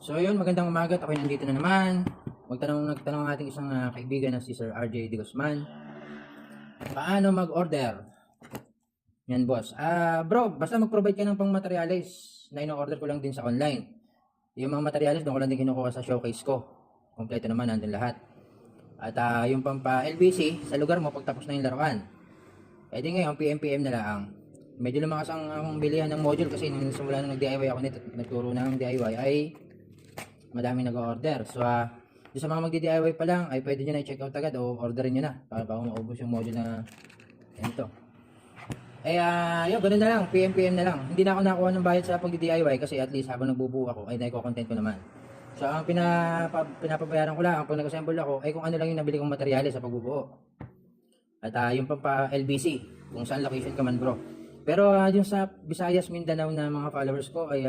So yun, magandang umaga. Ako nandito na naman. Nagtanong ang ating isang kaibigan na si Sir RJ De Guzman. Paano mag-order? Yan boss. Bro, basta mag-provide ka ng pang materials na ino-order ko lang din sa online. Yung mga materials doon ko lang din kinukuha sa showcase ko. Kompleto naman, nandun lahat. At yung pampa LBC, sa lugar mo pagtapos na yung laruan. Eh di ngayon, PM na lang. Medyo lumakas ang bilihan ng module kasi nung simula nung nag-DIY ako nito, nagturo ng DIY ay madaming nag-order. So, yung sa mga magdi-DIY pa lang, ay pwede nyo na i-check out agad o orderin nyo na para bago maubos yung module na ganito. Yun, ganun na lang, PM na lang. Hindi na ako nakuha ng bayad sa pagdi-DIY kasi at least habang nagbubuo ako, ay naiko-content ko naman. So, ang pinapabayaran ko lang, pag nag-assemble ako, ay kung ano lang yung nabili kong materyales sa pagbubuo. At yung pampa LBC, kung saan location ka man bro. Pero yung sa Visayas, Mindanao na mga followers ko ay